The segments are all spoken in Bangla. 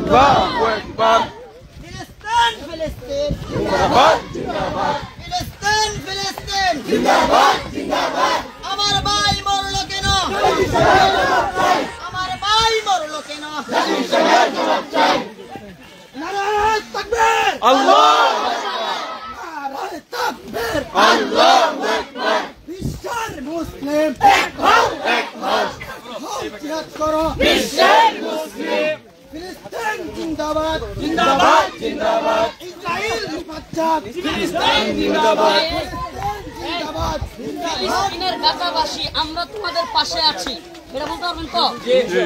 আল্লাহু আকবার। ফিলিস্তিন ফিলিস্তিন জিন্দাবাদ জিন্দাবাদ ফিলিস্তিন ফিলিস্তিন জিন্দাবাদ জিন্দাবাদ। আমার ভাই মরলো কেন? আমার ভাই মরলো কেন? নারায়ে তাকবীর, আল্লাহু নারায়ে তাকবীর, আল্লাহু আকবার। বিশ্বের মুসলিম এক হও এক হও জিহাদ করো, বিশ্বের মুসলিম ফিলিস্তিন জিন্দাবাদ, জিন্দাবাদ জিন্দাবাদ ইসরায়েল বাচ্চাদ, ফিলিস্তিন জিন্দাবাদ জিন্দাবাদ, ফিলিস্তিনের গাজাবাসী আমরা তোমাদের পাশে আছি, এটা বলতে পারবেন তো? জি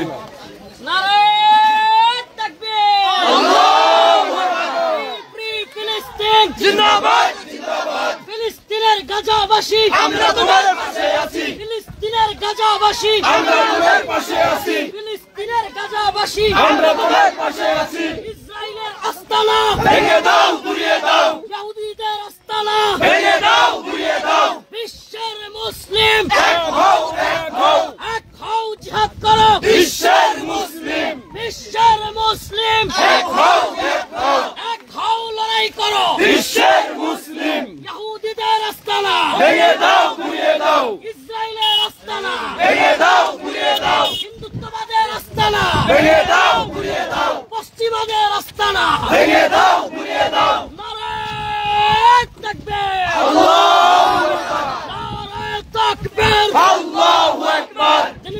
নারায়ে তাকবীর, আল্লাহু আকবার। ফ্রি ফিলিস্তিন জিন্দাবাদ জিন্দাবাদ ফিলিস্তিনের গাজাবাসী আমরা তোমাদের পাশে আছি ফিলিস্তিনের গাজাবাসী আমরা তোমাদের পাশে আছি ফিলিস্তিনের গাজাবাসী আমরা তোমাদের পাশে আছি ইসরায়েলের আস্তানা ভেঙে দাও গুড়িয়ে দাও ইহুদিদের আস্তানা ভেঙে দাও গুড়িয়ে দাও বিশ্বের মুসলিম এক হও এক হও এক হও জিহাদ করো বিশ্বের মুসলিম বিশ্বের মুসলিম এক হও এক হও এক হও লড়াই করো বিশ্বের মুসলিম ইহুদিদের আস্তানা ভেঙে দাও গুড়িয়ে দাও ইসরায়েলের আস্তানা ভেঙে দাও গুড়িয়ে দাও হিন্দুত্ববাদের আস্তানা ভেঙে দাও গুড়িয়ে দাও পশ্চিমাদের আস্তানা ভেঙে দাও গুড়িয়ে দাও নারায়ে তাকবীর আল্লাহু আকবার নারায়ে তাকবীর আল্লাহু আকবার দিন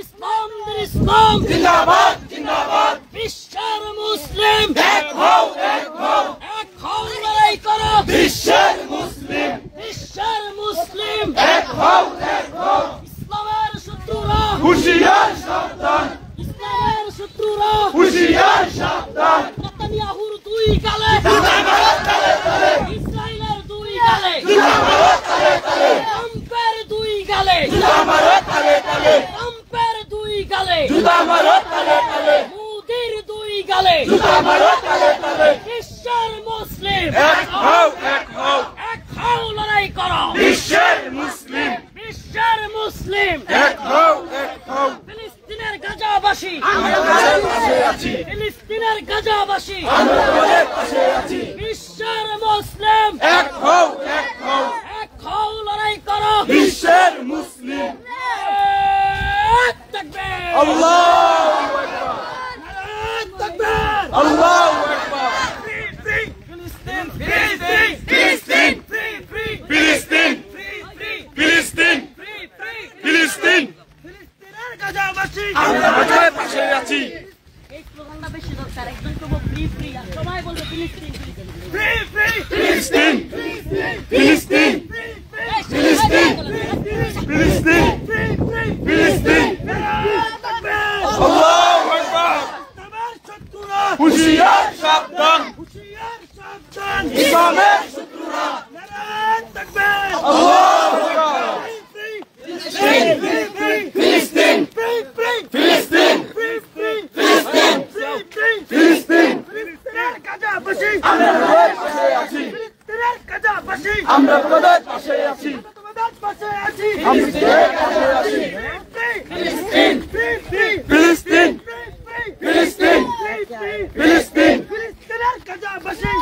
ইসলাম জিন্দাবাদ জিন্দাবাদ বিশ্বের মুসলিম এক হও এক হও এক হও লড়াই করো বিশ্বের মুসলিম বিশ্বের মুসলিম এক হও এক হও ইসলামের শত্রুরা হুঁশিয়ার সাবধান ইসলামের শত্রুরা হুঁশিয়ার সাবধান নেতানিয়াহুর দুই গালে ইসরায়েলের দুই গালে ট্রাম্পের দুই গালে মারো তালে তালে ট্রাম্পের দুই গালে জুতা মারো তালে তালে মোদির দুই গালে জুতা মারো তালে তালে বিশ্বের মুসলিম এক হও এক হও এক হও লড়াই করো বিশ্বের মুসলিম বিশ্বের মুসলিম এক হও এক হও ফিলিস্তিনের গাজাবাসী আমরা তোমাদের পাশে আছি ফিলিস্তিনের গাজাবাসী আমরা তোমাদের পাশে আছি বিশ্বের মুসলিম এক হও এক হও এক হও লড়াই করো বিশ্বের মুসলিম নারায়ে তাকবীর আল্লাহু আকবার নারায়ে তাকবীর আল্লাহু আকবার ফিলিস্তিন ফিলিস্তিন ফিলিস্তিন ফিলিস্তিন ফিলিস্তিন ফিলিস্তিন ফিলিস্তিনের গাজাবাসী আমরা তোমাদের পাশে আছি এই স্লোগানটা বেশি দরকার একজন তো ফ্রি ফ্রি আর সবাই বলবে ফিলিস্তিন ফিলিস্তিন ফিলিস্তিন ফিলিস্তিন ফিলিস্তিন ফিলিস্তিন আল্লাহু আকবার হুঁশিয়ার সাবধান ইসলামের শত্রুরা আল্লাহু আকবার ফিলিস্তিন ফিলিস্তিন ফিলিস্তিন ফিলিস্তিন আমরা তোমাদের পাশে আছি আমরা তোমাদের পাশে আছি ফিলিস্তিন ফিলিস্তিন ফিলিস্তিন ফিলিস্তিন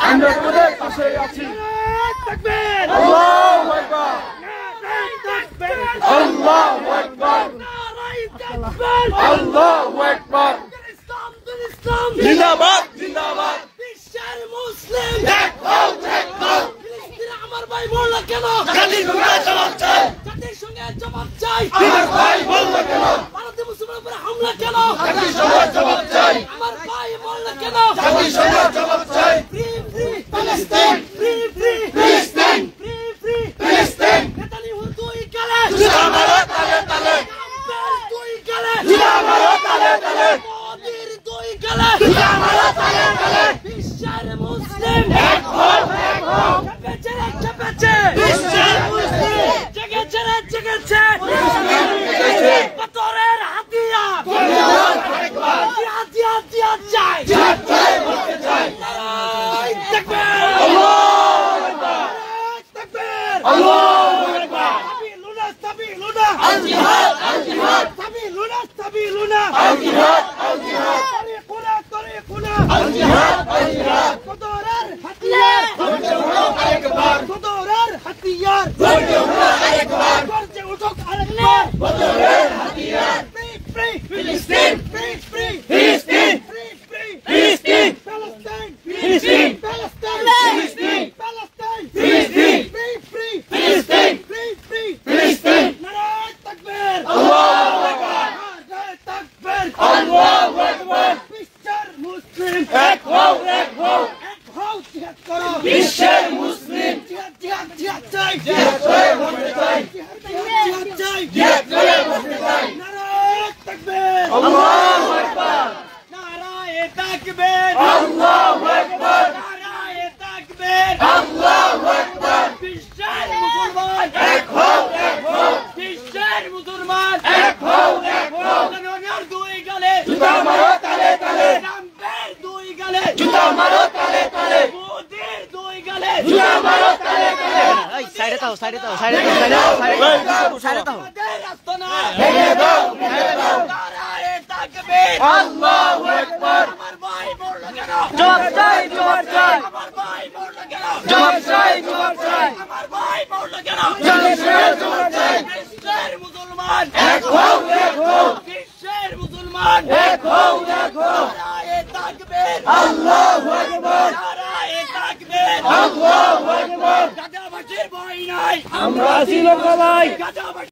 আমরা তোমাদের পাশে আছি আল্লাহু আকবার আল্লাহু আকবার আল্লাহু আকবার জিন্দাবাদ জিন্দাবাদ বিশ্বের মুসলিম এক হও এক হও ফিলিস্তিনে আমার ভাই মরলো কেন? জাতির সঙ্গে জবাব চাই জাতির সঙ্গে জবাব চাই। আমার ভাই বললো কেন ভারতীয় মুসলমানের উপরে হামলা কেন? জাতির সঙ্গে জবাব চাই আমার ভাই মরলো কেন? জাতির সঙ্গে জবাব চাই ফ্রি ফ্রি ফিলিস্তিন ফ্রি ফ্রি ফিলিস্তিন ফ্রি ফ্রি ফিলিস্তিন নেতানিয়াহুর দুই গালে জুতা মারো তালে তালে ট্রাম্পের দুই গালে জুতা মারো তালে তালে মোদির দুই গালে জুতা মারো তালে তালে বিশ্বের মুসলিম এক হও এক হও চেপেছে রে চেপেছে বিশ্বের মুসলিম জেগেছে রে জেগেছে জেগেছে। পাথরের হাতিয়ার জিহাদ আরেকবার জিহাদ জিহাদ জিহাদ চাই জিহাদ চাই বলতে চাই আল্লাহু আকবার বিশ্বের মুসলিম এক হও এক হও এক হও জিহাদ করো বিশ্বের মুসলিম জিহাদ জিহাদ জিহাদ চাই জিহাদ করে বসতে চাই জিহাদ চাই জিহাদ করে বসতে চাই নারায়ে তাকবীর আল্লাহু আকবার নারায়ে তাকবীর আল্লাহু আকবার নারায়ে তাকবীর আল্লাহু আকবার বিশ্বের মুসলমান এক হও এক হও বিশ্বের মুসলমান এক হও এক হও জনগণের দুই গালে জুতা মারো তালে তালে রামদের দুই গালে জুতা মারো তালে তালে মোদির দুই গালে জুতা মারো তালে তালে সাইডে দাও সাইডে দাও সাইডে দাও সাইডে দাও আমাদের আস্তানা ভেঙে দাও ভেঙে দাও নারায়ে তাকবীর আল্লাহু আকবার আমার ভাই মরল কেন জবাব চাই জবাব চাই আমার ভাই মরল কেন জবাব চাই জবাব চাই আমার ভাই মরল কেন জবাব চাই জবাব চাই বিশ্বের মুসলমান এক হও এক হও বিশ্বের মুসলমান এক হও এক হও নারায়ে তাকবীর আল্লাহু আকবার নারায়ে তাকবীর আল্লাহু আকবার গাজাবাসীর ভয় নাই আমরা আছি লোক ভাই গাজাবাসী